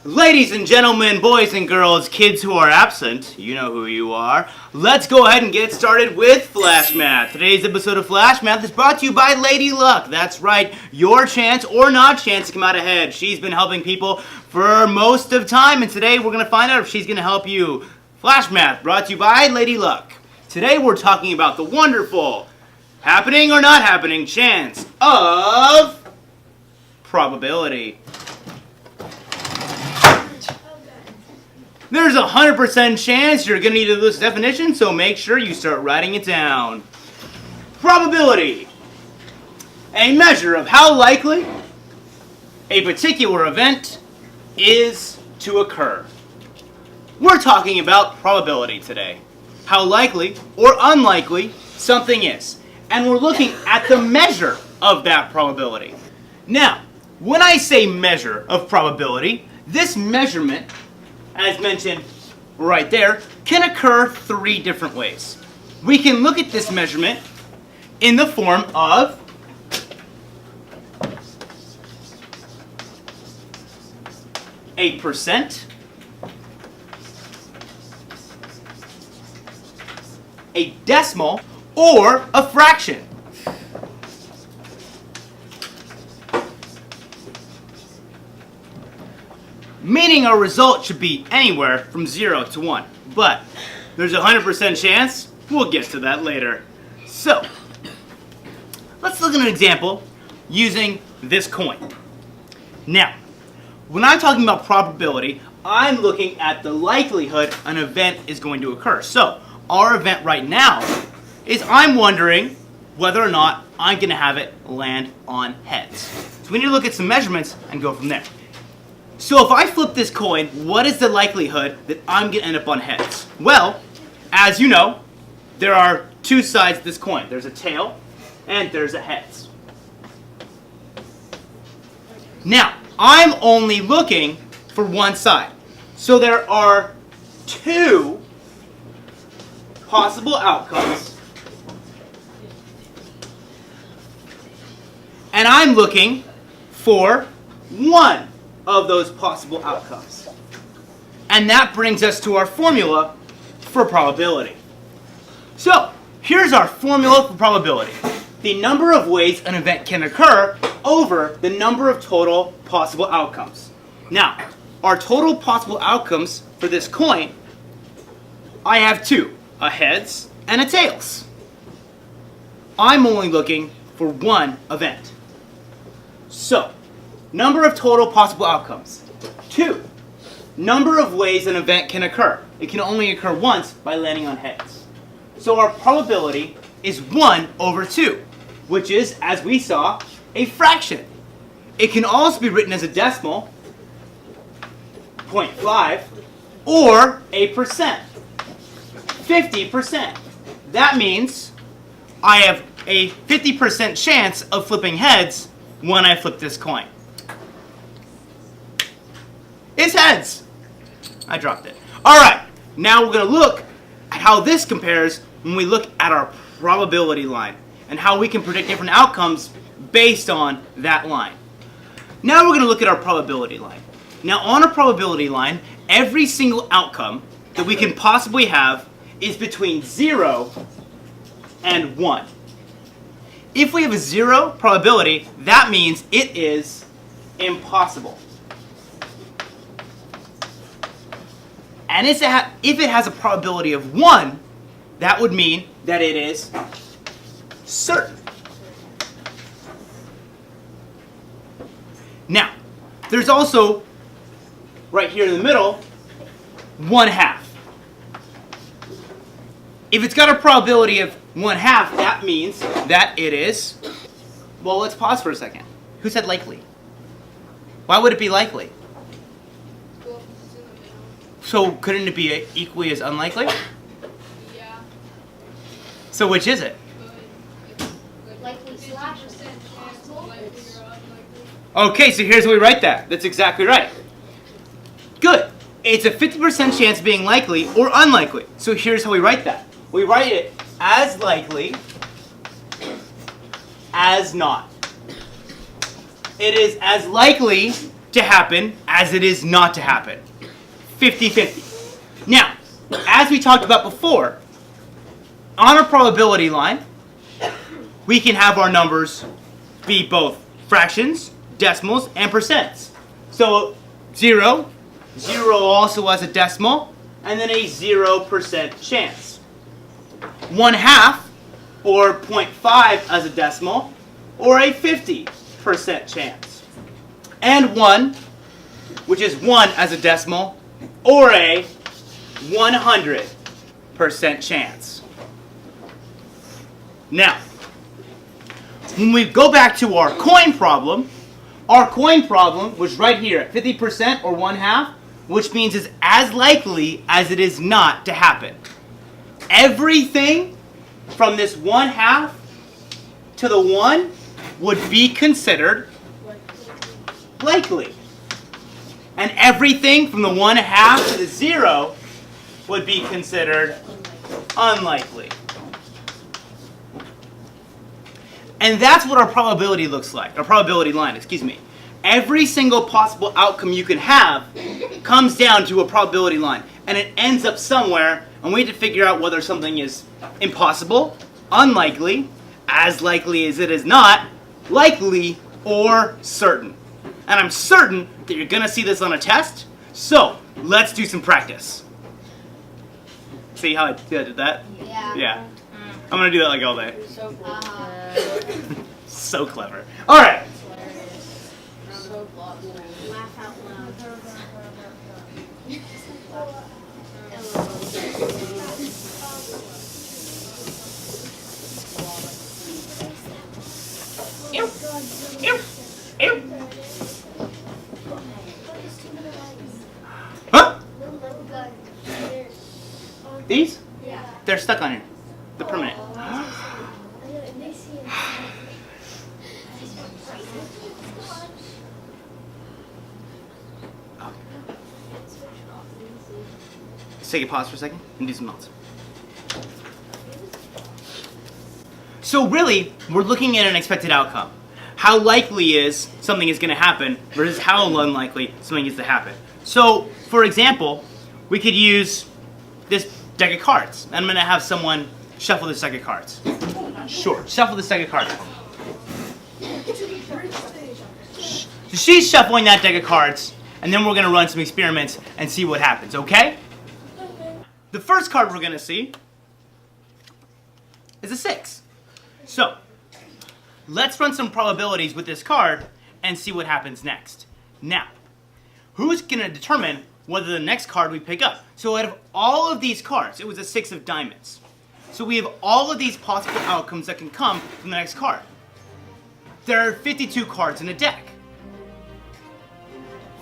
Ladies and gentlemen, boys and girls, kids who are absent, you know who you are. Let's go ahead and get started with Flash Math. Today's episode of Flash Math is brought to you by Lady Luck. That's right, your chance or not chance to come out ahead. She's been helping people for most of time, and today we're going to find out if she's going to help you. Flash Math brought to you by Lady Luck. Today we're talking about the wonderful happening or not happening chance of probability. There's a 100% chance you're going to need this definition, so make sure you start writing it down. Probability. A measure of how likely a particular event is to occur. We're talking about probability today. How likely or unlikely something is. And we're looking at the measure of that probability. Now, when I say measure of probability, this measurement, as mentioned right there, can occur three different ways. We can look at this measurement in the form of a percent, a decimal, or a fraction. Meaning our result should be anywhere from 0 to 1. But there's a 100% chance. We'll get to that later. So, let's look at an example using this coin. Now, when I'm talking about probability, I'm looking at the likelihood an event is going to occur. So, our event right now is I'm wondering whether or not I'm going to have it land on heads. So we need to look at some measurements and go from there. So if I flip this coin, what is the likelihood that I'm going to end up on heads? Well, as you know, there are two sides to this coin. There's a tail and there's a heads. Now, I'm only looking for one side. So there are two possible outcomes. And I'm looking for one of those possible outcomes. And that brings us to our formula for probability. So, here's our formula for probability. The number of ways an event can occur over the number of total possible outcomes. Now, our total possible outcomes for this coin, I have two, a heads and a tails. I'm only looking for one event. So, number of total possible outcomes. 2. Number of ways an event can occur. It can only occur once by landing on heads. So our probability is 1 over 2, which is, as we saw, a fraction. It can also be written as a decimal, 0.5, or a percent, 50%. That means I have a 50% chance of flipping heads when I flip this coin. It's heads. I dropped it. Alright, now we're going to look at how this compares when we look at our probability line and how we can predict different outcomes based on that line. Now we're going to look at our probability line. Now on a probability line, every single outcome that we can possibly have is between 0 and 1. If we have a 0 probability, that means it is impossible. And if it has a probability of 1, that would mean that it is certain. Now, there's also, right here in the middle, 1/2. If it's got a probability of 1/2, that means that it is, well, let's pause for a second. Who said likely? Why would it be likely? So couldn't it be equally as unlikely? Yeah. So which is it? Likely slash possible. Okay, so here's where we write that. That's exactly right. Good. It's a 50% chance of being likely or unlikely. So here's how we write that. We write it as likely as not. it is as likely to happen as it is not to happen. 50-50. Now, as we talked about before, on our probability line, we can have our numbers be both fractions, decimals, and percents. So 0 also has a decimal, and then a 0% chance. 1/2, or 0.5 as a decimal, or a 50% chance. And 1, which is 1 as a decimal, or a 100% chance. Now, when we go back to our coin problem was right here at 50% or 1/2, which means it's as likely as it is not to happen. Everything from this 1/2 to the 1 would be considered likely. And everything from the 1/2 to the 0 would be considered unlikely. And that's what our probability looks like, our probability line, excuse me. Every single possible outcome you can have comes down to a probability line, and it ends up somewhere, and we have to figure out whether something is impossible, unlikely, as likely as it is not, likely, or certain. And I'm certain that you're going to see this on a test, so let's do some practice. See how I did that? Yeah. Yeah. I'm going to do that like all day. So cool. So clever. All right. So plausible. Laugh out loud. Ew. Ew. Ew. Huh? These? Yeah. They're stuck on here. They're permanent. Let's take a pause for a second and do some notes. So really, we're looking at an expected outcome. How likely is something is going to happen versus how unlikely something is to happen. So, for example, we could use this deck of cards. I'm going to have someone shuffle this deck of cards. Sure, shuffle this deck of cards. So she's shuffling that deck of cards, and then we're going to run some experiments and see what happens, okay? The first card we're going to see is a 6. So, let's run some probabilities with this card and see what happens next. Now, who's going to determine whether the next card we pick up? So out of all of these cards, it was a 6 of diamonds. So we have all of these possible outcomes that can come from the next card. There are 52 cards in a deck.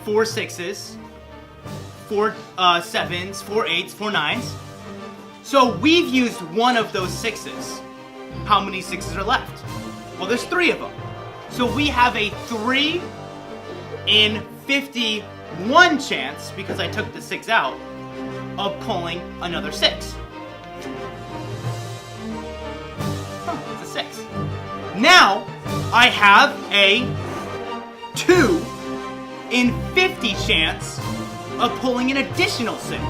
4 6s, 4 7s, 4 8s, 4 9s. So we've used one of those 6s. How many 6s are left? Well, there's 3 of them. So we have a 3 in 51 chance, because I took the 6 out, of pulling another 6. It's a 6. Now, I have a 2 in 50 chance of pulling an additional 6.